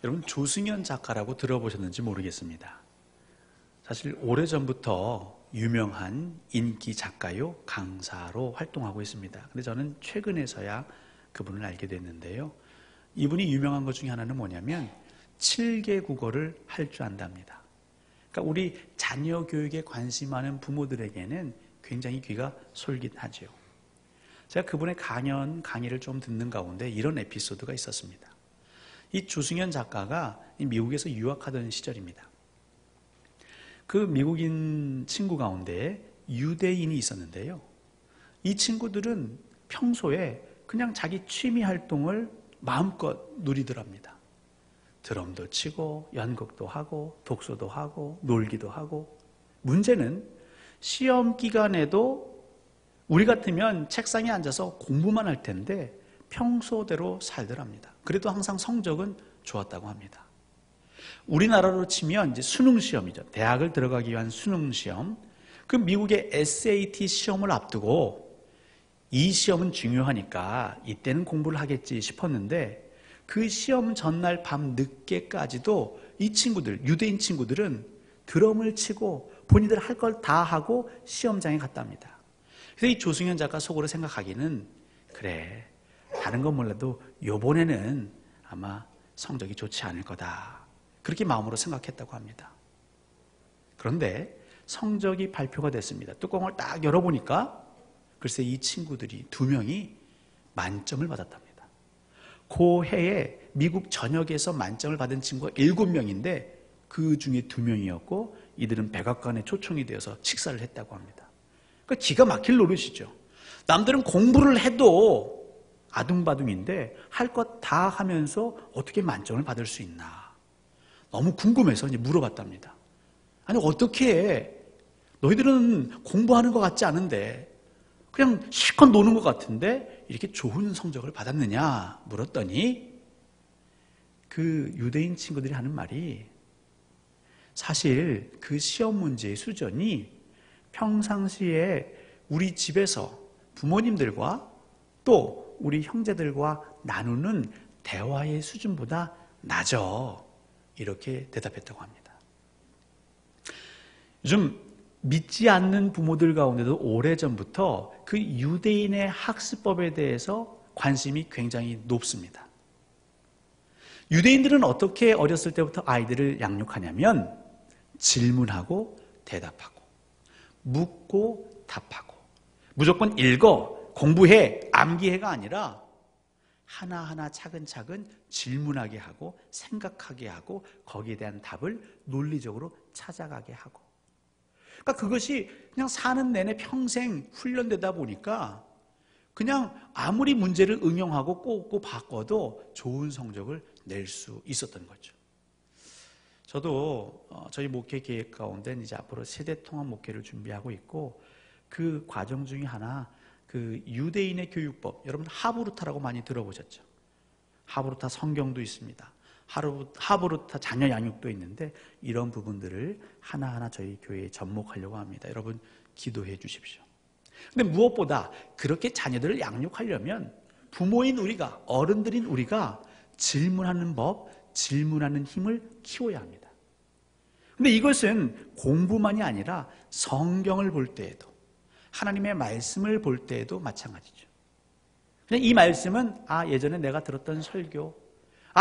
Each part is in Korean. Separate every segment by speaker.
Speaker 1: 여러분 조승연 작가라고 들어보셨는지 모르겠습니다. 사실 오래전부터 유명한 인기 작가요 강사로 활동하고 있습니다. 근데 저는 최근에서야 그분을 알게 됐는데요. 이분이 유명한 것 중에 하나는 뭐냐면 7개 국어를 할 줄 안답니다. 그러니까 우리 자녀 교육에 관심 많은 부모들에게는 굉장히 귀가 솔깃하죠. 제가 그분의 강의를 좀 듣는 가운데 이런 에피소드가 있었습니다. 이 조승연 작가가 미국에서 유학하던 시절입니다. 그 미국인 친구 가운데 유대인이 있었는데요. 이 친구들은 평소에 그냥 자기 취미 활동을 마음껏 누리더랍니다. 드럼도 치고 연극도 하고 독서도 하고 놀기도 하고. 문제는 시험 기간에도 우리 같으면 책상에 앉아서 공부만 할 텐데 평소대로 살더랍니다. 그래도 항상 성적은 좋았다고 합니다. 우리나라로 치면 이제 수능 시험이죠. 대학을 들어가기 위한 수능 시험. 그 미국의 SAT 시험을 앞두고 이 시험은 중요하니까 이때는 공부를 하겠지 싶었는데 그 시험 전날 밤 늦게까지도 이 친구들, 유대인 친구들은 드럼을 치고 본인들 할 걸 다 하고 시험장에 갔답니다. 그래서 이 조승연 작가 속으로 생각하기는 그래, 다른 건 몰라도 요번에는 아마 성적이 좋지 않을 거다. 그렇게 마음으로 생각했다고 합니다. 그런데 성적이 발표가 됐습니다. 뚜껑을 딱 열어보니까 글쎄 이 친구들이 2명이 만점을 받았답니다. 그 해에 미국 전역에서 만점을 받은 친구가 7명인데 그 중에 2명이었고 이들은 백악관에 초청이 되어서 식사를 했다고 합니다. 그러니까 기가 막힐 노릇이죠. 남들은 공부를 해도 아둥바둥인데 할 것 다 하면서 어떻게 만점을 받을 수 있나. 너무 궁금해서 이제 물어봤답니다. 아니 어떻게 해? 너희들은 공부하는 것 같지 않은데 그냥 실컷 노는 것 같은데 이렇게 좋은 성적을 받았느냐 물었더니 그 유대인 친구들이 하는 말이 사실 그 시험 문제의 수준이 평상시에 우리 집에서 부모님들과 또 우리 형제들과 나누는 대화의 수준보다 낮아. 이렇게 대답했다고 합니다. 요즘 믿지 않는 부모들 가운데도 오래전부터 그 유대인의 학습법에 대해서 관심이 굉장히 높습니다. 유대인들은 어떻게 어렸을 때부터 아이들을 양육하냐면 질문하고 대답하고 묻고 답하고 무조건 읽어, 공부해, 암기해가 아니라 하나하나 차근차근 질문하게 하고 생각하게 하고 거기에 대한 답을 논리적으로 찾아가게 하고 그러니까 그것이 그냥 사는 내내 평생 훈련되다 보니까 그냥 아무리 문제를 응용하고 꽂고 바꿔도 좋은 성적을 낼 수 있었던 거죠. 저도 저희 목회 계획 가운데 이제 앞으로 세대 통합 목회를 준비하고 있고 그 과정 중에 하나 그 유대인의 교육법, 여러분 하브루타라고 많이 들어보셨죠? 하브루타 성경도 있습니다. 하브루타 자녀 양육도 있는데 이런 부분들을 하나하나 저희 교회에 접목하려고 합니다. 여러분 기도해 주십시오. 근데 무엇보다 그렇게 자녀들을 양육하려면 부모인 우리가, 어른들인 우리가 질문하는 법, 질문하는 힘을 키워야 합니다. 근데 이것은 공부만이 아니라 성경을 볼 때에도 하나님의 말씀을 볼 때에도 마찬가지죠. 그냥 이 말씀은 예전에 내가 들었던 설교,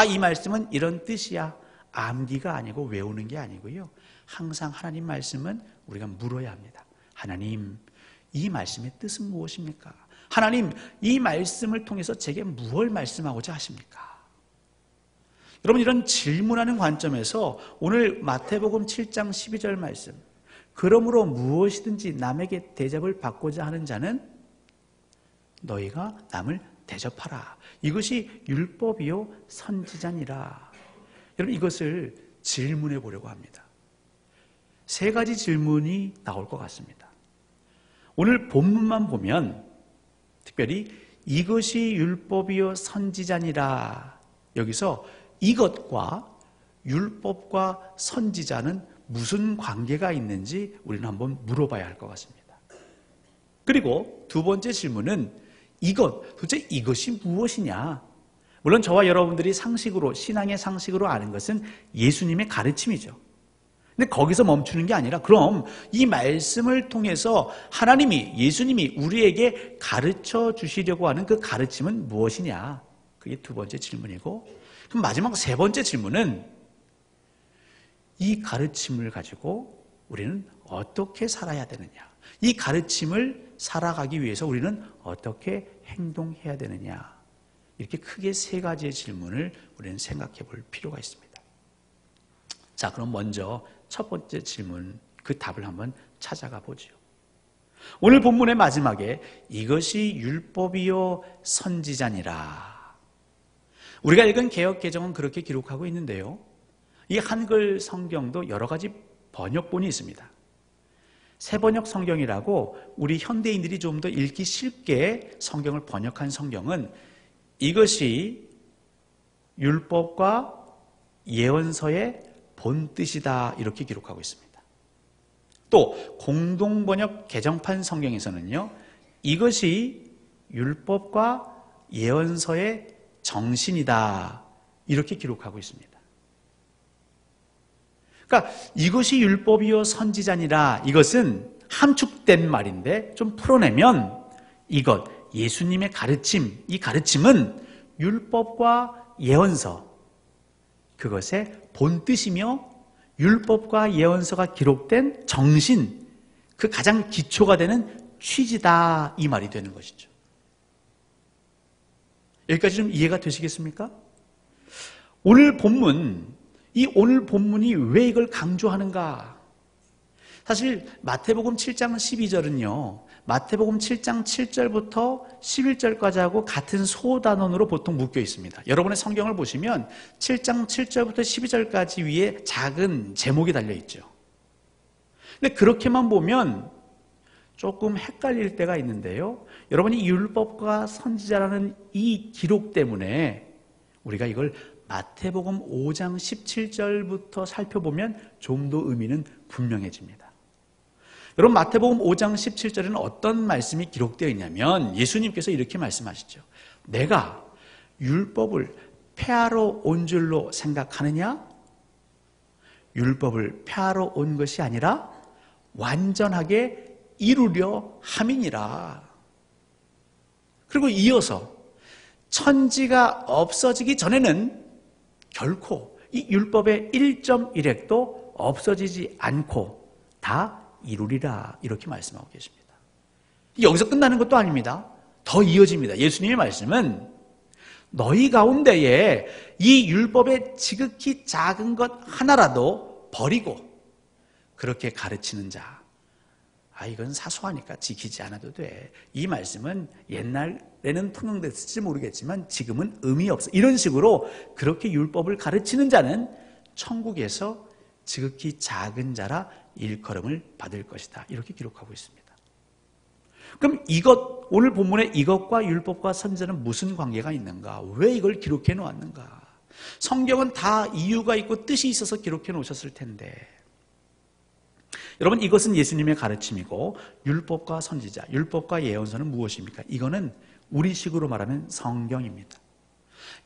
Speaker 1: 이 말씀은 이런 뜻이야. 암기가 아니고 외우는 게 아니고요. 항상 하나님 말씀은 우리가 물어야 합니다. 하나님, 이 말씀의 뜻은 무엇입니까? 하나님, 이 말씀을 통해서 제게 무엇을 말씀하고자 하십니까? 여러분 이런 질문하는 관점에서 오늘 마태복음 7장 12절 말씀, 그러므로 무엇이든지 남에게 대접을 받고자 하는 자는 너희가 남을 대접하라. 이것이 율법이요 선지자니라. 여러분 이것을 질문해 보려고 합니다. 3가지 질문이 나올 것 같습니다. 오늘 본문만 보면 특별히 이것이 율법이요 선지자니라. 여기서 이것과 율법과 선지자는 무슨 관계가 있는지 우리는 한번 물어봐야 할 것 같습니다. 그리고 2번째 질문은 도대체 이것이 무엇이냐? 물론 저와 여러분들이 상식으로, 신앙의 상식으로 아는 것은 예수님의 가르침이죠. 근데 거기서 멈추는 게 아니라 그럼 이 말씀을 통해서 하나님이, 예수님이 우리에게 가르쳐 주시려고 하는 그 가르침은 무엇이냐? 그게 두 번째 질문이고, 그럼 마지막 세 번째 질문은 이 가르침을 가지고 우리는 어떻게 살아야 되느냐? 이 가르침을 살아가기 위해서 우리는 어떻게 행동해야 되느냐? 이렇게 크게 세 가지의 질문을 우리는 생각해 볼 필요가 있습니다. 자, 그럼 먼저 첫 번째 질문, 그 답을 한번 찾아가 보죠. 오늘 본문의 마지막에 이것이 율법이요 선지자니라. 우리가 읽은 개역개정은 그렇게 기록하고 있는데요. 이 한글 성경도 여러 가지 번역본이 있습니다. 새번역 성경이라고 우리 현대인들이 좀 더 읽기 쉽게 성경을 번역한 성경은 이것이 율법과 예언서의 본뜻이다 이렇게 기록하고 있습니다. 또 공동번역 개정판 성경에서는요, 이것이 율법과 예언서의 정신이다 이렇게 기록하고 있습니다. 그러니까 이것이 율법이요 선지자니라, 이것은 함축된 말인데 좀 풀어내면 이것, 예수님의 가르침, 이 가르침은 율법과 예언서, 그것의 본뜻이며 율법과 예언서가 기록된 정신, 그 가장 기초가 되는 취지다 이 말이 되는 것이죠. 여기까지 좀 이해가 되시겠습니까? 오늘 본문, 이 오늘 본문이 왜 이걸 강조하는가? 사실 마태복음 7장 12절은요, 마태복음 7장 7절부터 11절까지 하고 같은 소단원으로 보통 묶여 있습니다. 여러분의 성경을 보시면 7장 7절부터 12절까지 위에 작은 제목이 달려 있죠. 근데 그렇게만 보면 조금 헷갈릴 때가 있는데요. 여러분이 율법과 선지자라는 이 기록 때문에 우리가 이걸 마태복음 5장 17절부터 살펴보면 좀 더 의미는 분명해집니다. 여러분, 마태복음 5장 17절에는 어떤 말씀이 기록되어 있냐면 예수님께서 이렇게 말씀하시죠. 내가 율법을 폐하러 온 줄로 생각하느냐? 율법을 폐하러 온 것이 아니라 완전하게 이루려 함이니라. 그리고 이어서 천지가 없어지기 전에는 결코 이 율법의 1.1획도 없어지지 않고 다 이루리라 이렇게 말씀하고 계십니다. 여기서 끝나는 것도 아닙니다. 더 이어집니다. 예수님의 말씀은 너희 가운데에 이 율법의 지극히 작은 것 하나라도 버리고 그렇게 가르치는 자, 이건 사소하니까 지키지 않아도 돼. 이 말씀은 옛날에는 통용됐을지 모르겠지만 지금은 의미 없어. 이런 식으로 그렇게 율법을 가르치는 자는 천국에서 지극히 작은 자라 일컬음을 받을 것이다. 이렇게 기록하고 있습니다. 그럼 오늘 본문에 이것과 율법과 선지자는 무슨 관계가 있는가? 왜 이걸 기록해 놓았는가? 성경은 다 이유가 있고 뜻이 있어서 기록해 놓으셨을 텐데, 여러분, 이것은 예수님의 가르침이고 율법과 선지자, 율법과 예언서는 무엇입니까? 이거는 우리식으로 말하면 성경입니다.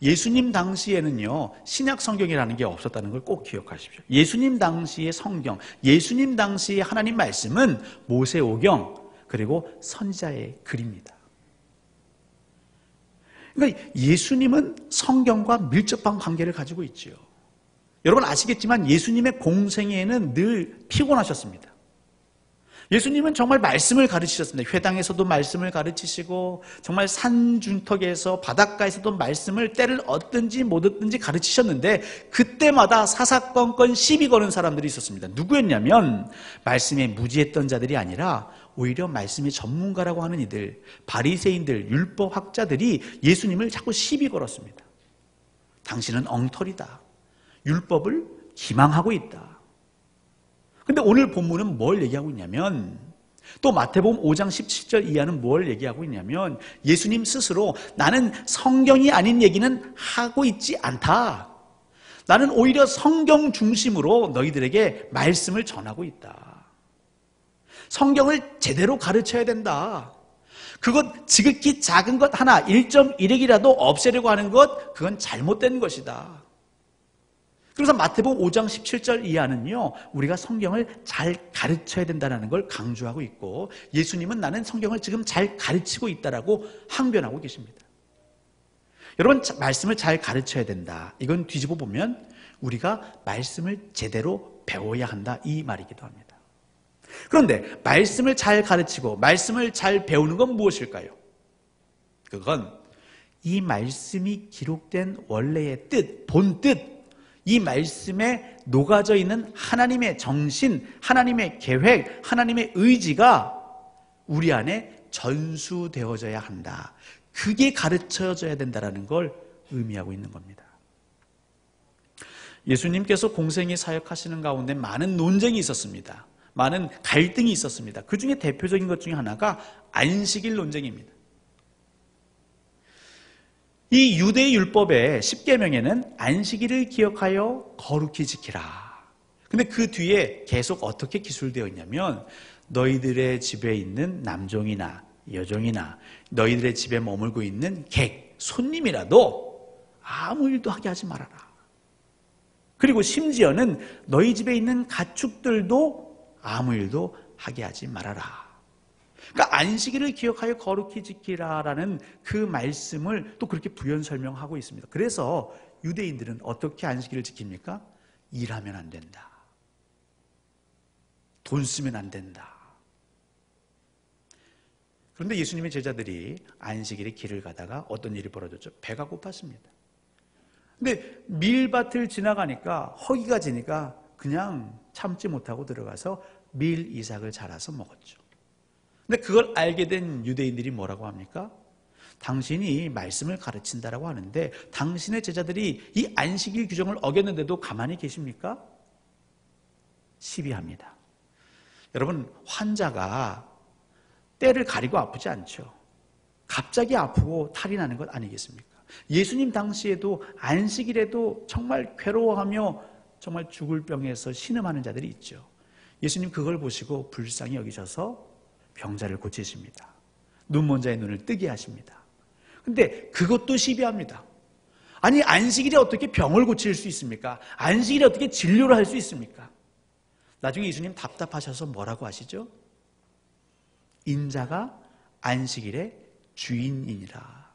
Speaker 1: 예수님 당시에는요, 신약 성경이라는 게 없었다는 걸 꼭 기억하십시오. 예수님 당시의 성경, 예수님 당시의 하나님 말씀은 모세오경 그리고 선지자의 글입니다. 그러니까 예수님은 성경과 밀접한 관계를 가지고 있지요. 여러분 아시겠지만 예수님의 공생애에는 늘 피곤하셨습니다. 예수님은 정말 말씀을 가르치셨습니다. 회당에서도 말씀을 가르치시고 정말 산중턱에서 바닷가에서도 말씀을 때를 얻든지 못 얻든지 가르치셨는데 그때마다 사사건건 시비 거는 사람들이 있었습니다. 누구였냐면 말씀에 무지했던 자들이 아니라 오히려 말씀의 전문가라고 하는 이들, 바리새인들, 율법학자들이 예수님을 자꾸 시비 걸었습니다. 당신은 엉터리다. 율법을 기망하고 있다. 근데 오늘 본문은 뭘 얘기하고 있냐면, 또 마태복음 5장 17절 이하는 뭘 얘기하고 있냐면 예수님 스스로 나는 성경이 아닌 얘기는 하고 있지 않다. 나는 오히려 성경 중심으로 너희들에게 말씀을 전하고 있다. 성경을 제대로 가르쳐야 된다. 그것 지극히 작은 것 하나 1.1핵이라도 없애려고 하는 것, 그건 잘못된 것이다. 그래서 마태복음 5장 17절 이하는요, 우리가 성경을 잘 가르쳐야 된다는 걸 강조하고 있고, 예수님은 나는 성경을 지금 잘 가르치고 있다라고 항변하고 계십니다. 여러분, 말씀을 잘 가르쳐야 된다. 이건 뒤집어 보면 우리가 말씀을 제대로 배워야 한다, 이 말이기도 합니다. 그런데 말씀을 잘 가르치고 말씀을 잘 배우는 건 무엇일까요? 그건 이 말씀이 기록된 원래의 뜻, 본뜻, 이 말씀에 녹아져 있는 하나님의 정신, 하나님의 계획, 하나님의 의지가 우리 안에 전수되어져야 한다. 그게 가르쳐져야 된다는 걸 의미하고 있는 겁니다. 예수님께서 공생의 사역하시는 가운데 많은 논쟁이 있었습니다. 많은 갈등이 있었습니다. 그 중에 대표적인 것 중에 하나가 안식일 논쟁입니다. 이 유대의 율법의 10계명에는 안식일을 기억하여 거룩히 지키라. 근데 그 뒤에 계속 어떻게 기술되어 있냐면, 너희들의 집에 있는 남종이나 여종이나 너희들의 집에 머물고 있는 객, 손님이라도 아무 일도 하게 하지 말아라. 그리고 심지어는 너희 집에 있는 가축들도 아무 일도 하게 하지 말아라. 그러니까 안식일을 기억하여 거룩히 지키라라는 그 말씀을 또 그렇게 부연 설명하고 있습니다. 그래서 유대인들은 어떻게 안식일을 지킵니까? 일하면 안 된다. 돈 쓰면 안 된다. 그런데 예수님의 제자들이 안식일에 길을 가다가 어떤 일이 벌어졌죠? 배가 고팠습니다. 근데 밀밭을 지나가니까 허기가 지니까 그냥 참지 못하고 들어가서 밀 이삭을 잘라서 먹었죠. 근데 그걸 알게 된 유대인들이 뭐라고 합니까? 당신이 말씀을 가르친다라고 하는데 당신의 제자들이 이 안식일 규정을 어겼는데도 가만히 계십니까? 시비합니다. 여러분, 환자가 때를 가리고 아프지 않죠. 갑자기 아프고 탈이 나는 것 아니겠습니까? 예수님 당시에도 안식일에도 정말 괴로워하며 정말 죽을 병에서 신음하는 자들이 있죠. 예수님 그걸 보시고 불쌍히 여기셔서 병자를 고치십니다. 눈먼 자의 눈을 뜨게 하십니다. 근데 그것도 시비합니다. 아니, 안식일에 어떻게 병을 고칠 수 있습니까? 안식일에 어떻게 진료를 할 수 있습니까? 나중에 예수님 답답하셔서 뭐라고 하시죠? 인자가 안식일의 주인이니라.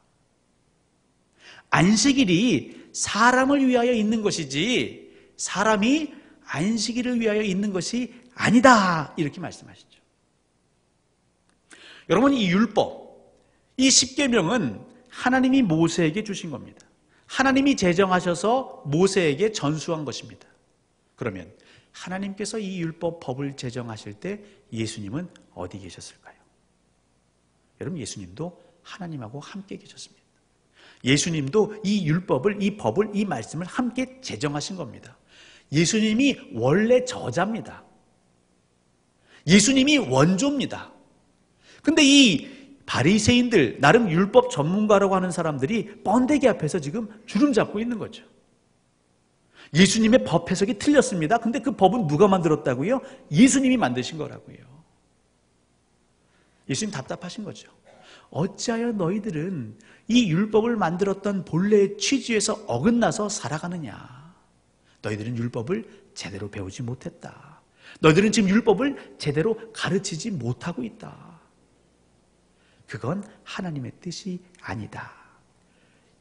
Speaker 1: 안식일이 사람을 위하여 있는 것이지 사람이 안식일을 위하여 있는 것이 아니다, 이렇게 말씀하시죠. 여러분, 이 율법, 이 10계명은 하나님이 모세에게 주신 겁니다. 하나님이 제정하셔서 모세에게 전수한 것입니다. 그러면 하나님께서 이 율법 법을 제정하실 때 예수님은 어디 계셨을까요? 여러분, 예수님도 하나님하고 함께 계셨습니다. 예수님도 이 율법을, 이 법을, 이 말씀을 함께 제정하신 겁니다. 예수님이 원래 저자입니다. 예수님이 원조입니다. 근데 이 바리새인들, 나름 율법 전문가라고 하는 사람들이 번데기 앞에서 지금 주름 잡고 있는 거죠. 예수님의 법 해석이 틀렸습니다. 근데 그 법은 누가 만들었다고요? 예수님이 만드신 거라고요. 예수님 답답하신 거죠. 어찌하여 너희들은 이 율법을 만들었던 본래의 취지에서 어긋나서 살아가느냐. 너희들은 율법을 제대로 배우지 못했다. 너희들은 지금 율법을 제대로 가르치지 못하고 있다. 그건 하나님의 뜻이 아니다.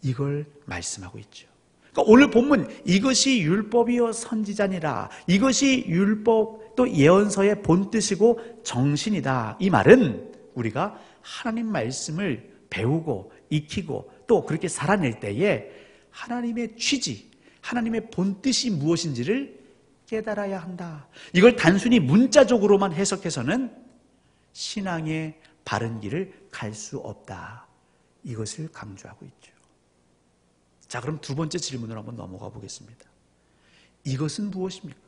Speaker 1: 이걸 말씀하고 있죠. 그러니까 오늘 본문, 이것이 율법이요 선지자니라, 이것이 율법 또 예언서의 본뜻이고 정신이다. 이 말은 우리가 하나님 말씀을 배우고 익히고 또 그렇게 살아낼 때에 하나님의 취지, 하나님의 본뜻이 무엇인지를 깨달아야 한다. 이걸 단순히 문자적으로만 해석해서는 신앙의 바른 길을 갈 수 없다. 이것을 강조하고 있죠. 자, 그럼 두 번째 질문으로 한번 넘어가 보겠습니다. 이것은 무엇입니까?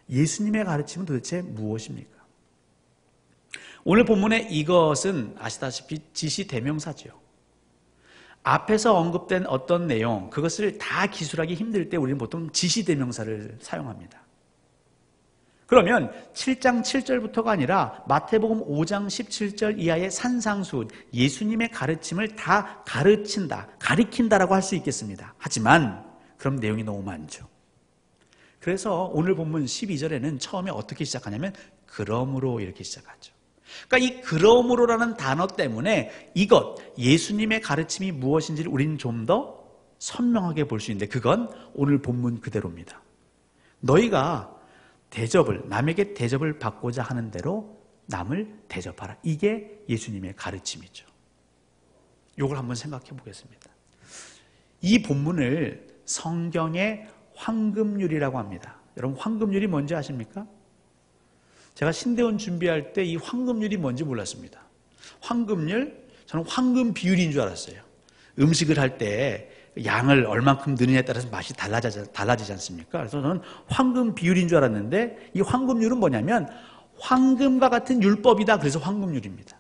Speaker 1: 예수님의 가르침은 도대체 무엇입니까? 오늘 본문의 이것은 아시다시피 지시대명사죠. 앞에서 언급된 어떤 내용, 그것을 다 기술하기 힘들 때 우리는 보통 지시대명사를 사용합니다. 그러면 7장 7절부터가 아니라 마태복음 5장 17절 이하의 산상수훈, 예수님의 가르침을 다 가르친다, 가리킨다라고 할 수 있겠습니다. 하지만 그럼 내용이 너무 많죠. 그래서 오늘 본문 12절에는 처음에 어떻게 시작하냐면 그러므로 이렇게 시작하죠. 그러니까 이 그러므로라는 단어 때문에 이것, 예수님의 가르침이 무엇인지를 우리는 좀 더 선명하게 볼 수 있는데 그건 오늘 본문 그대로입니다. 너희가 남에게 대접을 받고자 하는 대로 남을 대접하라. 이게 예수님의 가르침이죠. 이걸 한번 생각해 보겠습니다. 이 본문을 성경의 황금률이라고 합니다. 여러분 황금률이 뭔지 아십니까? 제가 신대원 준비할 때 이 황금률이 뭔지 몰랐습니다. 황금률, 저는 황금 비율인 줄 알았어요. 음식을 할 때 양을 얼만큼 넣느냐에 따라서 맛이 달라지지 않습니까? 그래서 저는 황금 비율인 줄 알았는데 이 황금률은 뭐냐면 황금과 같은 율법이다. 그래서 황금률입니다.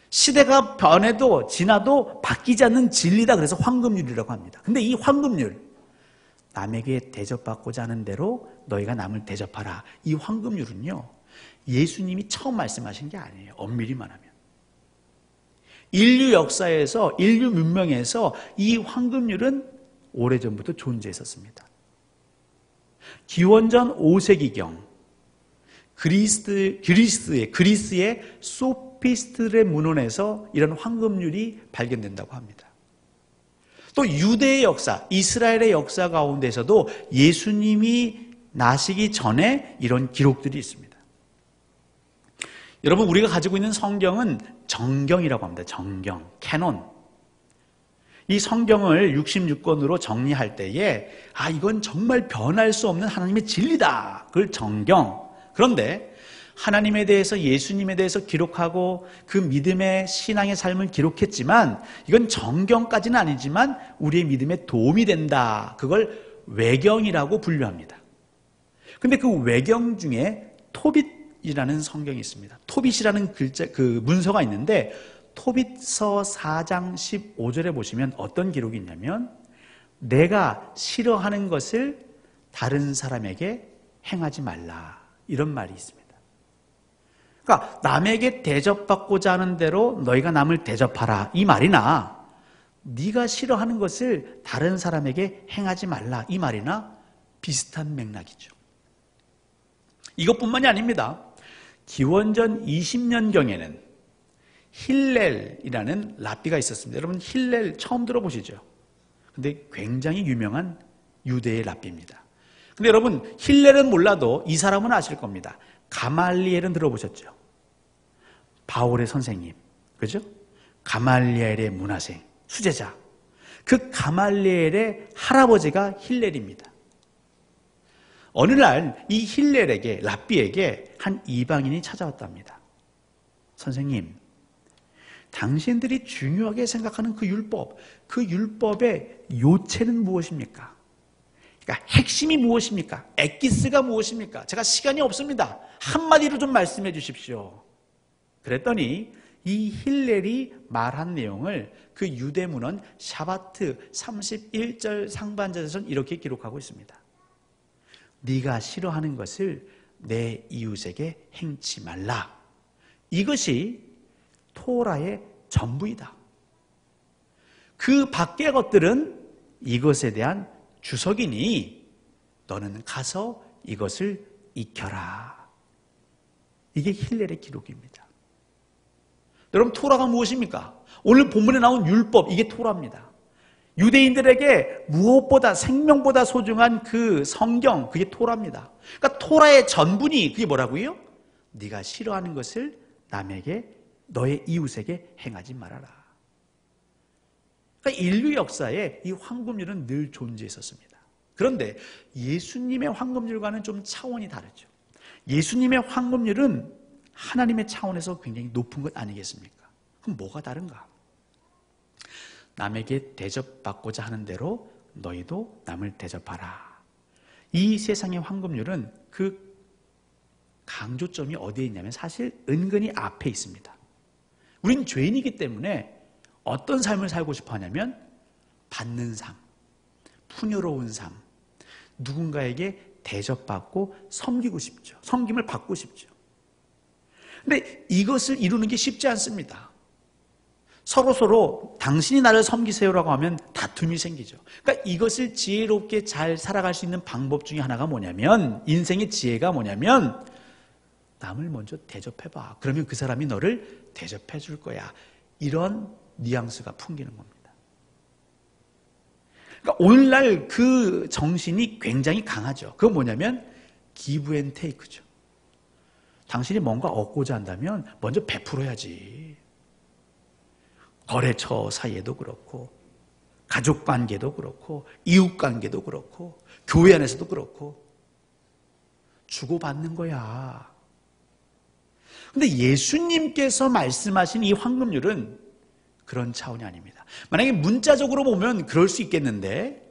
Speaker 1: 시대가 변해도 지나도 바뀌지 않는 진리다. 그래서 황금률이라고 합니다. 근데 이 황금률, 남에게 대접받고자 하는 대로 너희가 남을 대접하라. 이 황금률은요, 예수님이 처음 말씀하신 게 아니에요. 엄밀히 말하면. 인류 역사에서, 인류 문명에서 이 황금률은 오래전부터 존재했었습니다. 기원전 5세기경 그리스의 소피스트의 문헌에서 이런 황금률이 발견된다고 합니다. 또 유대의 역사, 이스라엘의 역사 가운데서도 예수님이 나시기 전에 이런 기록들이 있습니다. 여러분, 우리가 가지고 있는 성경은 정경이라고 합니다. 정경, 캐논. 이 성경을 66권으로 정리할 때에 이건 정말 변할 수 없는 하나님의 진리다. 그걸 정경. 그런데 하나님에 대해서, 예수님에 대해서 기록하고 그 믿음의 신앙의 삶을 기록했지만 이건 정경까지는 아니지만 우리의 믿음에 도움이 된다. 그걸 외경이라고 분류합니다. 근데 그 외경 중에 토빗이라는 성경이 있습니다. 토빗이라는 문서가 있는데 토빗서 4장 15절에 보시면 어떤 기록이 있냐면 내가 싫어하는 것을 다른 사람에게 행하지 말라. 이런 말이 있습니다. 그러니까 남에게 대접받고자 하는 대로 너희가 남을 대접하라. 이 말이나 네가 싫어하는 것을 다른 사람에게 행하지 말라. 이 말이나 비슷한 맥락이죠. 이것뿐만이 아닙니다. 기원전 20년경에는 힐렐이라는 랍비가 있었습니다. 여러분 힐렐 처음 들어보시죠? 근데 굉장히 유명한 유대의 랍비입니다. 근데 여러분 힐렐은 몰라도 이 사람은 아실 겁니다. 가말리엘은 들어보셨죠? 바울의 선생님, 그죠? 가말리엘의 문화생, 수제자. 그 가말리엘의 할아버지가 힐렐입니다. 어느 날 이 힐렐에게, 랍비에게 한 이방인이 찾아왔답니다. 선생님, 당신들이 중요하게 생각하는 그 율법의 요체는 무엇입니까? 그러니까 핵심이 무엇입니까? 엑기스가 무엇입니까? 제가 시간이 없습니다. 한마디로 좀 말씀해 주십시오. 그랬더니 이 힐렐이 말한 내용을 그 유대문헌 샤바트 31절 상반절에서는 이렇게 기록하고 있습니다. 네가 싫어하는 것을 내 이웃에게 행치 말라. 이것이 토라의 전부이다. 그 밖의 것들은 이것에 대한 주석이니 너는 가서 이것을 익혀라. 이게 힐렐의 기록입니다. 여러분 토라가 무엇입니까? 오늘 본문에 나온 율법, 이게 토라입니다. 유대인들에게 무엇보다 생명보다 소중한 그 성경, 그게 토라입니다. 그러니까 토라의 전분이 그게 뭐라고요? 네가 싫어하는 것을 남에게, 너의 이웃에게 행하지 말아라. 그러니까 인류 역사에 이 황금률은 늘 존재했었습니다. 그런데 예수님의 황금률과는 좀 차원이 다르죠. 예수님의 황금률은 하나님의 차원에서 굉장히 높은 것 아니겠습니까? 그럼 뭐가 다른가? 남에게 대접받고자 하는 대로 너희도 남을 대접하라. 이 세상의 황금률은 그 강조점이 어디에 있냐면 사실 은근히 앞에 있습니다. 우린 죄인이기 때문에 어떤 삶을 살고 싶어 하냐면 받는 삶, 풍요로운 삶, 누군가에게 대접받고 섬기고 싶죠. 섬김을 받고 싶죠. 근데 이것을 이루는 게 쉽지 않습니다. 서로 당신이 나를 섬기세요라고 하면 다툼이 생기죠. 그러니까 이것을 지혜롭게 잘 살아갈 수 있는 방법 중에 하나가 뭐냐면, 인생의 지혜가 뭐냐면, 남을 먼저 대접해봐. 그러면 그 사람이 너를 대접해 줄 거야. 이런 뉘앙스가 풍기는 겁니다. 그러니까 오늘날 그 정신이 굉장히 강하죠. 그건 뭐냐면 기브 앤 테이크죠. 당신이 뭔가 얻고자 한다면 먼저 베풀어야지. 거래처 사이에도 그렇고, 가족관계도 그렇고, 이웃관계도 그렇고, 교회 안에서도 그렇고, 주고받는 거야. 근데 예수님께서 말씀하신 이 황금률은 그런 차원이 아닙니다. 만약에 문자적으로 보면 그럴 수 있겠는데,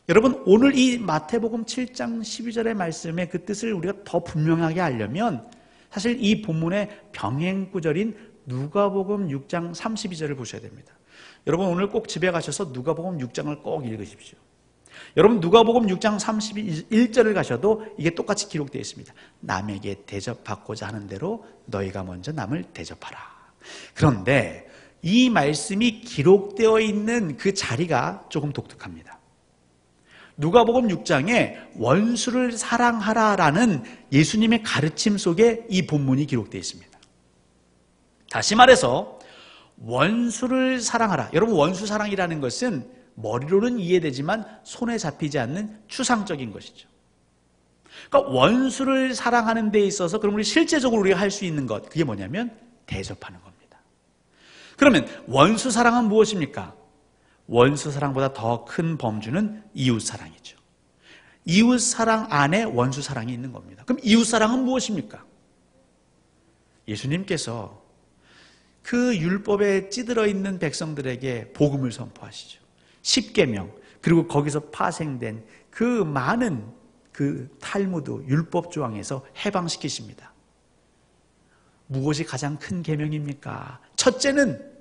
Speaker 1: 여러분 오늘 이 마태복음 7장 12절의 말씀의 그 뜻을 우리가 더 분명하게 알려면 사실 이 본문의 병행 구절인 누가복음 6장 32절을 보셔야 됩니다. 여러분 오늘 꼭 집에 가셔서 누가복음 6장을 꼭 읽으십시오. 여러분 누가복음 6장 31절을 가셔도 이게 똑같이 기록되어 있습니다. 남에게 대접받고자 하는 대로 너희가 먼저 남을 대접하라. 그런데 이 말씀이 기록되어 있는 그 자리가 조금 독특합니다. 누가복음 6장에 원수를 사랑하라라는 예수님의 가르침 속에 이 본문이 기록되어 있습니다. 다시 말해서 원수를 사랑하라. 여러분 원수 사랑이라는 것은 머리로는 이해되지만 손에 잡히지 않는 추상적인 것이죠. 그러니까 원수를 사랑하는 데 있어서 그럼 우리 실제적으로 우리가 할 수 있는 것, 그게 뭐냐면 대접하는 겁니다. 그러면 원수 사랑은 무엇입니까? 원수 사랑보다 더 큰 범주는 이웃 사랑이죠. 이웃 사랑 안에 원수 사랑이 있는 겁니다. 그럼 이웃 사랑은 무엇입니까? 예수님께서 그 율법에 찌들어 있는 백성들에게 복음을 선포하시죠. 십계명, 그리고 거기서 파생된 그 많은 그 탈무드 율법 조항에서 해방시키십니다. 무엇이 가장 큰 계명입니까? 첫째는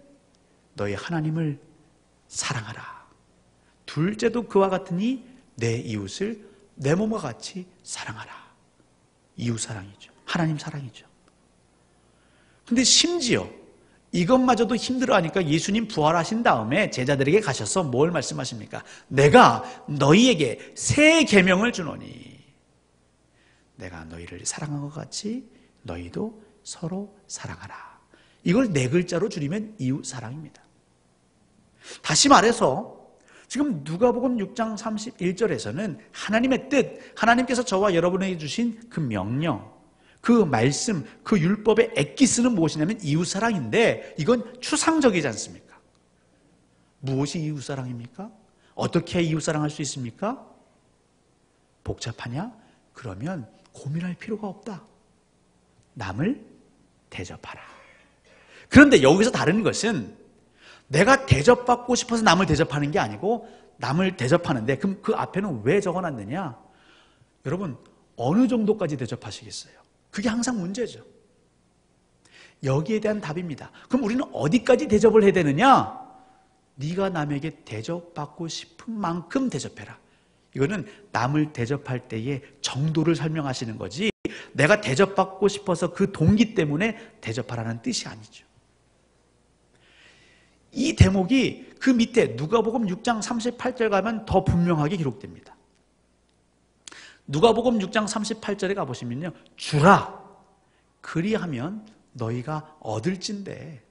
Speaker 1: 너희 하나님을 사랑하라. 둘째도 그와 같으니 내 이웃을 내 몸과 같이 사랑하라. 이웃 사랑이죠. 하나님 사랑이죠. 근데 심지어 이것마저도 힘들어하니까 예수님 부활하신 다음에 제자들에게 가셔서 뭘 말씀하십니까? 내가 너희에게 새 계명을 주노니 내가 너희를 사랑한 것 같이 너희도 서로 사랑하라. 이걸 네 글자로 줄이면 이웃 사랑입니다. 다시 말해서 지금 누가복음 6장 31절에서는 하나님의 뜻, 하나님께서 저와 여러분에게 주신 그 명령, 그 말씀, 그 율법의 엑기스는 무엇이냐면 이웃사랑인데 이건 추상적이지 않습니까? 무엇이 이웃사랑입니까? 어떻게 이웃사랑할 수 있습니까? 복잡하냐? 그러면 고민할 필요가 없다. 남을 대접하라. 그런데 여기서 다른 것은 내가 대접받고 싶어서 남을 대접하는 게 아니고 남을 대접하는데 그럼 그 앞에는 왜 적어놨느냐? 여러분 어느 정도까지 대접하시겠어요? 그게 항상 문제죠. 여기에 대한 답입니다. 그럼 우리는 어디까지 대접을 해야 되느냐? 네가 남에게 대접받고 싶은 만큼 대접해라. 이거는 남을 대접할 때의 정도를 설명하시는 거지 내가 대접받고 싶어서 그 동기 때문에 대접하라는 뜻이 아니죠. 이 대목이 그 밑에 누가복음 6장 38절 가면 더 분명하게 기록됩니다. 누가복음 6장 38절에 가보시면요. 주라. 그리하면 너희가 얻을진대.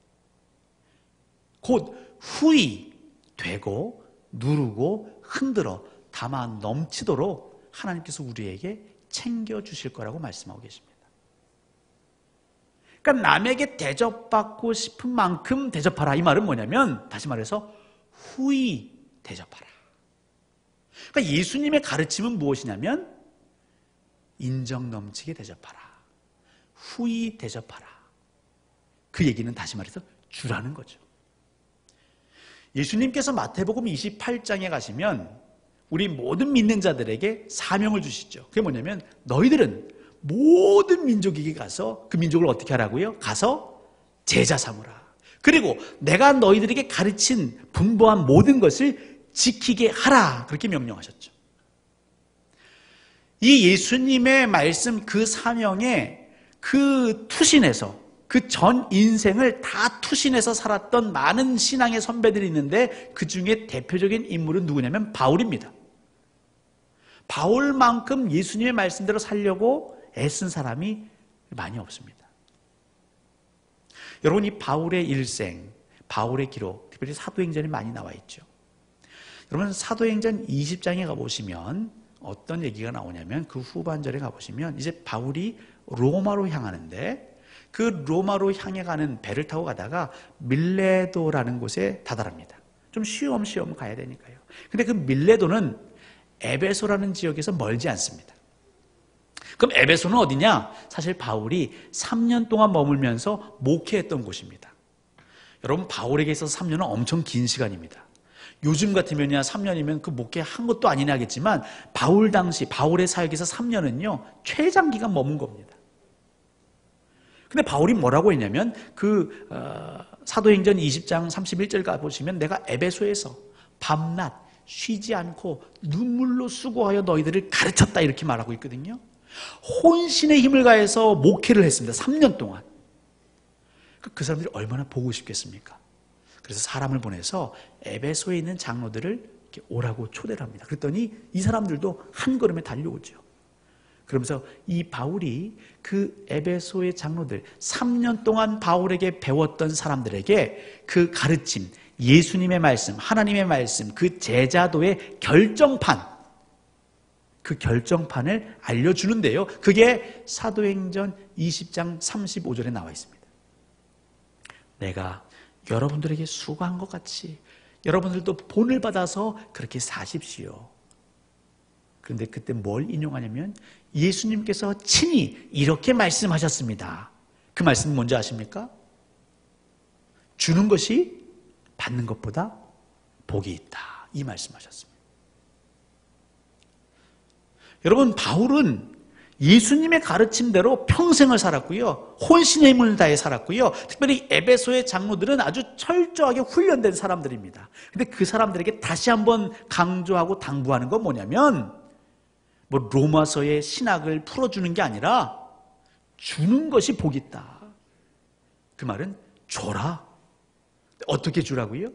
Speaker 1: 곧 후히 되고 누르고 흔들어 담아 넘치도록 하나님께서 우리에게 챙겨주실 거라고 말씀하고 계십니다. 그러니까 남에게 대접받고 싶은 만큼 대접하라. 이 말은 뭐냐면 다시 말해서 후히 대접하라. 그러니까 예수님의 가르침은 무엇이냐면 인정 넘치게 대접하라. 후히 대접하라. 그 얘기는 다시 말해서 주라는 거죠. 예수님께서 마태복음 28장에 가시면 우리 모든 믿는 자들에게 사명을 주시죠. 그게 뭐냐면 너희들은 모든 민족에게 가서 그 민족을 어떻게 하라고요? 가서 제자 삼으라. 그리고 내가 너희들에게 가르친 분부한 모든 것을 지키게 하라. 그렇게 명령하셨죠. 이 예수님의 말씀 그 사명에 그 투신해서 그 전 인생을 다 투신해서 살았던 많은 신앙의 선배들이 있는데 그 중에 대표적인 인물은 누구냐면 바울입니다. 바울만큼 예수님의 말씀대로 살려고 애쓴 사람이 많이 없습니다. 여러분, 이 바울의 일생, 바울의 기록, 특별히 사도행전에 많이 나와 있죠. 여러분, 사도행전 20장에 가보시면 어떤 얘기가 나오냐면 그 후반절에 가보시면 이제 바울이 로마로 향하는데 그 로마로 향해 가는 배를 타고 가다가 밀레도라는 곳에 다다릅니다. 좀 쉬엄쉬엄 가야 되니까요. 근데 그 밀레도는 에베소라는 지역에서 멀지 않습니다. 그럼 에베소는 어디냐? 사실 바울이 3년 동안 머물면서 목회했던 곳입니다. 여러분, 바울에게 있어서 3년은 엄청 긴 시간입니다. 요즘 같으면야 3년이면 그 목회한 것도 아니냐 하겠지만 바울 당시 바울의 사역에서 3년은요 최장기간 머문 겁니다. 근데 바울이 뭐라고 했냐면 사도행전 20장 31절 가보시면 내가 에베소에서 밤낮 쉬지 않고 눈물로 수고하여 너희들을 가르쳤다 이렇게 말하고 있거든요. 혼신의 힘을 가해서 목회를 했습니다. 3년 동안. 그 사람들이 얼마나 보고 싶겠습니까? 그래서 사람을 보내서 에베소에 있는 장로들을 이렇게 오라고 초대를 합니다. 그랬더니 이 사람들도 한 걸음에 달려오죠. 그러면서 이 바울이 그 에베소의 장로들 3년 동안 바울에게 배웠던 사람들에게 그 가르침, 예수님의 말씀, 하나님의 말씀, 그 제자도의 결정판, 그 결정판을 알려주는데요. 그게 사도행전 20장 35절에 나와 있습니다. 내가 여러분들에게 수고한 것 같이 여러분들도 본을 받아서 그렇게 사십시오. 그런데 그때 뭘 인용하냐면 예수님께서 친히 이렇게 말씀하셨습니다. 그 말씀은 뭔지 아십니까? 주는 것이 받는 것보다 복이 있다. 이 말씀하셨습니다. 여러분, 바울은 예수님의 가르침대로 평생을 살았고요. 혼신의 힘을 다해 살았고요. 특별히 에베소의 장로들은 아주 철저하게 훈련된 사람들입니다. 근데 그 사람들에게 다시 한번 강조하고 당부하는 건 뭐냐면 로마서의 신학을 풀어주는 게 아니라 주는 것이 복이 있다. 그 말은 줘라. 어떻게 주라고요?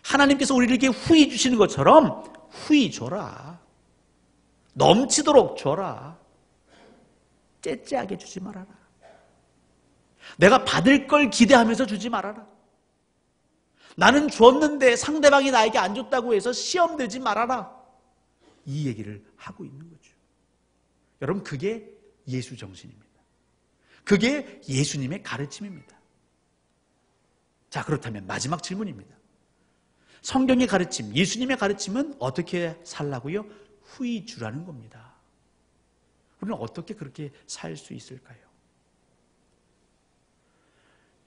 Speaker 1: 하나님께서 우리에게 후히 주시는 것처럼 후히 줘라. 넘치도록 줘라. 째째하게 주지 말아라. 내가 받을 걸 기대하면서 주지 말아라. 나는 줬는데 상대방이 나에게 안 줬다고 해서 시험 들지 말아라. 이 얘기를 하고 있는 거죠. 여러분, 그게 예수 정신입니다. 그게 예수님의 가르침입니다. 자, 그렇다면 마지막 질문입니다. 성경의 가르침, 예수님의 가르침은 어떻게 살라고요? 후히 주라는 겁니다. 우리는 어떻게 그렇게 살 수 있을까요?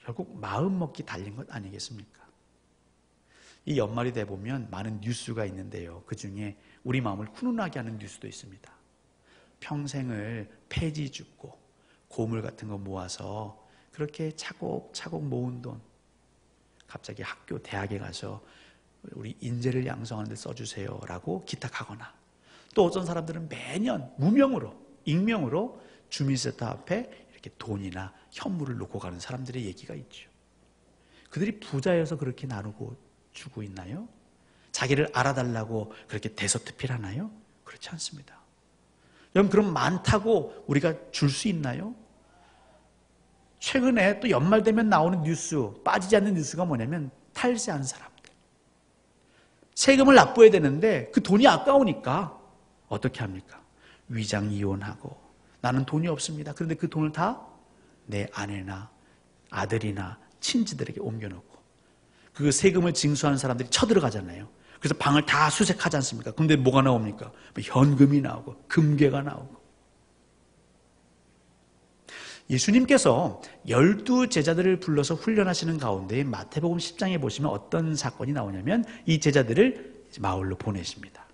Speaker 1: 결국 마음 먹기 달린 것 아니겠습니까? 이 연말이 돼 보면 많은 뉴스가 있는데요. 그 중에 우리 마음을 훈훈하게 하는 뉴스도 있습니다. 평생을 폐지 줍고 고물 같은 거 모아서 그렇게 차곡차곡 모은 돈 갑자기 학교, 대학에 가서 우리 인재를 양성하는 데 써주세요 라고 기탁하거나, 또 어떤 사람들은 매년 무명으로, 익명으로 주민센터 앞에 이렇게 돈이나 현물을 놓고 가는 사람들의 얘기가 있죠. 그들이 부자여서 그렇게 나누고 주고 있나요? 자기를 알아달라고 그렇게 대서특필하나요? 그렇지 않습니다. 여러분, 그럼 많다고 우리가 줄 수 있나요? 최근에 또 연말 되면 나오는 뉴스, 빠지지 않는 뉴스가 뭐냐면 탈세하는 사람들. 세금을 납부해야 되는데 그 돈이 아까우니까 어떻게 합니까? 위장 이혼하고, 나는 돈이 없습니다. 그런데 그 돈을 다 내 아내나 아들이나 친지들에게 옮겨놓고, 그 세금을 징수하는 사람들이 쳐들어가잖아요. 그래서 방을 다 수색하지 않습니까? 그런데 뭐가 나옵니까? 현금이 나오고 금괴가 나오고. 예수님께서 12 제자들을 불러서 훈련하시는 가운데 마태복음 10장에 보시면 어떤 사건이 나오냐면 이 제자들을 마을로 보내십니다.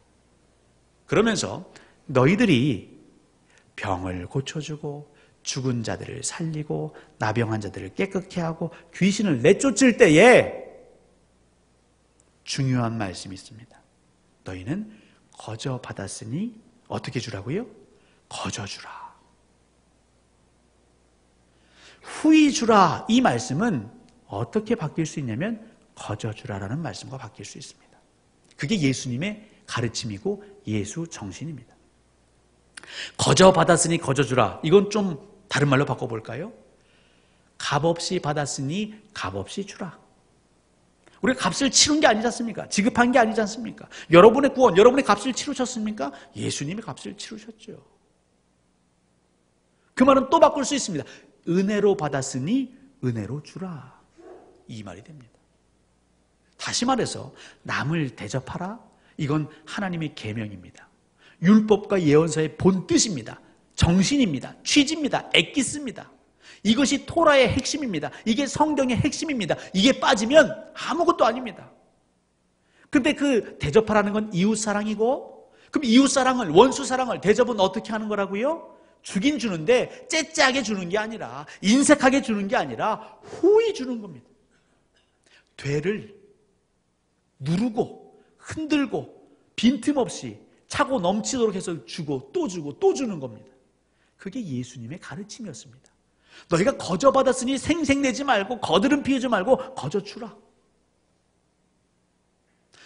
Speaker 1: 그러면서 너희들이 병을 고쳐주고 죽은 자들을 살리고 나병한 자들을 깨끗게 하고 귀신을 내쫓을 때에 중요한 말씀이 있습니다. 너희는 거저 받았으니 어떻게 주라고요? 거저 주라. 후히 주라. 이 말씀은 어떻게 바뀔 수 있냐면 거저 주라라는 말씀과 바뀔 수 있습니다. 그게 예수님의 가르침이고 예수 정신입니다. 거저 받았으니 거저 주라. 이건 좀 다른 말로 바꿔볼까요? 값없이 받았으니 값없이 주라. 우리가 값을 치른 게 아니지 않습니까? 지급한 게 아니지 않습니까? 여러분의 구원, 여러분의 값을 치르셨습니까? 예수님이 값을 치르셨죠. 그 말은 또 바꿀 수 있습니다. 은혜로 받았으니 은혜로 주라. 이 말이 됩니다. 다시 말해서 남을 대접하라. 이건 하나님의 계명입니다. 율법과 예언서의 본뜻입니다. 정신입니다. 취지입니다. 엑기스입니다. 이것이 토라의 핵심입니다. 이게 성경의 핵심입니다. 이게 빠지면 아무것도 아닙니다. 그런데 그 대접하라는 건 이웃사랑이고, 그럼 이웃사랑을, 원수사랑을, 대접은 어떻게 하는 거라고요? 주긴 주는데 째째하게 주는 게 아니라, 인색하게 주는 게 아니라 후히 주는 겁니다. 되를 누르고 흔들고 빈틈없이 차고 넘치도록 해서 주고 또 주고 또 주는 겁니다. 그게 예수님의 가르침이었습니다. 너희가 거저 받았으니 생색내지 말고 거드름 피우지 말고 거저 주라.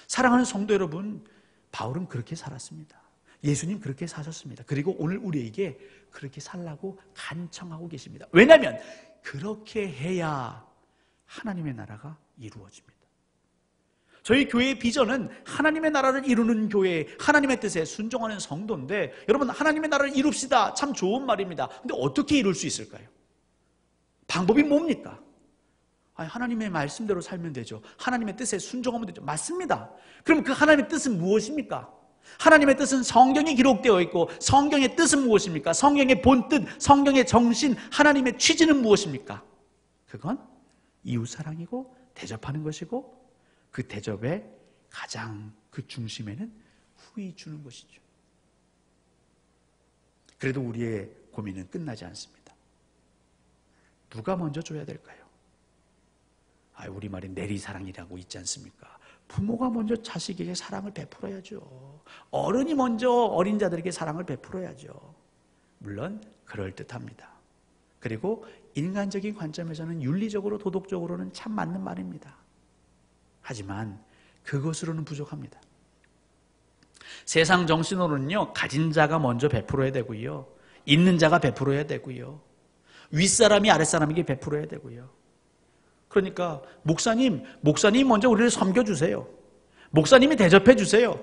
Speaker 1: 사랑하는 성도 여러분, 바울은 그렇게 살았습니다. 예수님 그렇게 사셨습니다. 그리고 오늘 우리에게 그렇게 살라고 간청하고 계십니다. 왜냐하면 그렇게 해야 하나님의 나라가 이루어집니다. 저희 교회의 비전은 하나님의 나라를 이루는 교회, 하나님의 뜻에 순종하는 성도인데, 여러분 하나님의 나라를 이룹시다. 참 좋은 말입니다. 근데 어떻게 이룰 수 있을까요? 방법이 뭡니까? 아니, 하나님의 말씀대로 살면 되죠. 하나님의 뜻에 순종하면 되죠. 맞습니다. 그럼 그 하나님의 뜻은 무엇입니까? 하나님의 뜻은 성경에 기록되어 있고, 성경의 뜻은 무엇입니까? 성경의 본뜻, 성경의 정신, 하나님의 취지는 무엇입니까? 그건 이웃사랑이고 대접하는 것이고, 그 대접의 가장 그 중심에는 후히 주는 것이죠. 그래도 우리의 고민은 끝나지 않습니다. 누가 먼저 줘야 될까요? 우리말에 내리사랑이라고 있지 않습니까? 부모가 먼저 자식에게 사랑을 베풀어야죠. 어른이 먼저 어린 자들에게 사랑을 베풀어야죠. 물론 그럴듯합니다. 그리고 인간적인 관점에서는 윤리적으로 도덕적으로는 참 맞는 말입니다. 하지만 그것으로는 부족합니다. 세상 정신으로는요, 가진 자가 먼저 베풀어야 되고요, 있는 자가 베풀어야 되고요, 윗사람이 아랫사람에게 베풀어야 되고요. 그러니까 목사님 먼저 우리를 섬겨주세요. 목사님이 대접해주세요.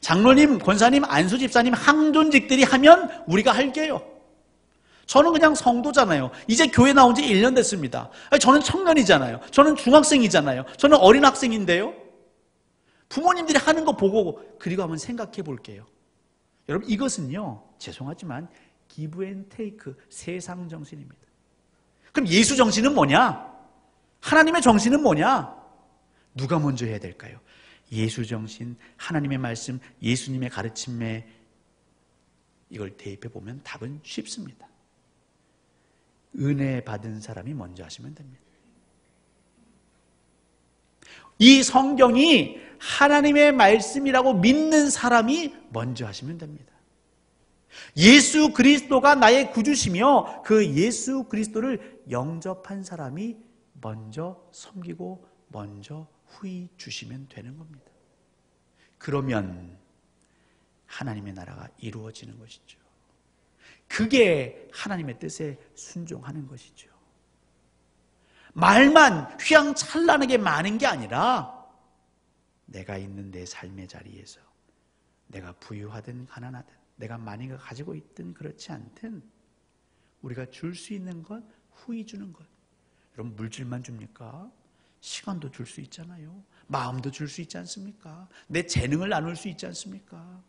Speaker 1: 장로님, 권사님, 안수집사님, 항존직들이 하면 우리가 할게요. 저는 그냥 성도잖아요. 이제 교회 나온 지 1년 됐습니다. 저는 청년이잖아요. 저는 중학생이잖아요. 저는 어린 학생인데요. 부모님들이 하는 거 보고 그리고 한번 생각해 볼게요. 여러분, 이것은요, 죄송하지만 기브 앤 테이크, 세상 정신입니다. 그럼 예수 정신은 뭐냐? 하나님의 정신은 뭐냐? 누가 먼저 해야 될까요? 예수 정신, 하나님의 말씀, 예수님의 가르침에 이걸 대입해 보면 답은 쉽습니다. 은혜 받은 사람이 먼저 하시면 됩니다. 이 성경이 하나님의 말씀이라고 믿는 사람이 먼저 하시면 됩니다. 예수 그리스도가 나의 구주시며 그 예수 그리스도를 영접한 사람이 먼저 섬기고 먼저 후히 주시면 되는 겁니다. 그러면 하나님의 나라가 이루어지는 것이죠. 그게 하나님의 뜻에 순종하는 것이죠. 말만 휘황찬란하게 많은 게 아니라 내가 있는 내 삶의 자리에서 내가 부유하든 가난하든, 내가 많이 가지고 있든 그렇지 않든 우리가 줄 수 있는 것, 후히 주는 것. 여러분, 물질만 줍니까? 시간도 줄 수 있잖아요. 마음도 줄 수 있지 않습니까? 내 재능을 나눌 수 있지 않습니까?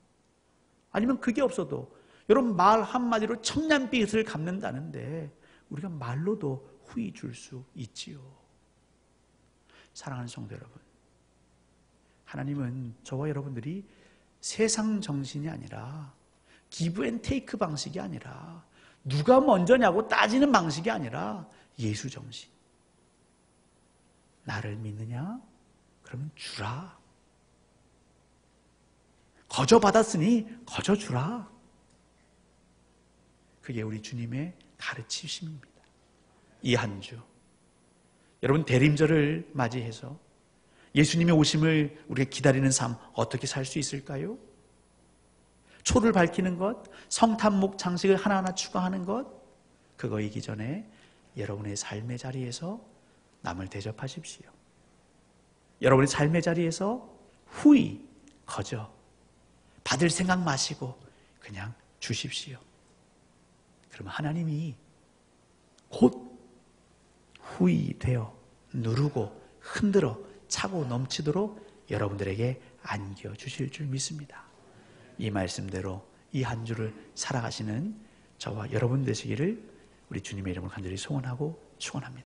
Speaker 1: 아니면 그게 없어도 여러분, 말 한마디로 천냥빚을 갚는다는데 우리가 말로도 후히 줄 수 있지요. 사랑하는 성도 여러분, 하나님은 저와 여러분들이 세상 정신이 아니라, 기브 앤 테이크 방식이 아니라, 누가 먼저냐고 따지는 방식이 아니라 예수 정신. 나를 믿느냐? 그러면 주라. 거저 받았으니 거저 주라. 그게 우리 주님의 가르치심입니다. 이 한 주 여러분, 대림절을 맞이해서 예수님의 오심을 우리가 기다리는 삶 어떻게 살 수 있을까요? 초를 밝히는 것, 성탄목 장식을 하나하나 추가하는 것, 그거이기 전에 여러분의 삶의 자리에서 남을 대접하십시오. 여러분의 삶의 자리에서 후히 거저 받을 생각 마시고 그냥 주십시오. 그러면 하나님이 곧 후히 되어 누르고 흔들어 차고 넘치도록 여러분들에게 안겨주실 줄 믿습니다. 이 말씀대로 이 한 주를 살아가시는 저와 여러분 되시기를 우리 주님의 이름으로 간절히 소원하고 축원합니다.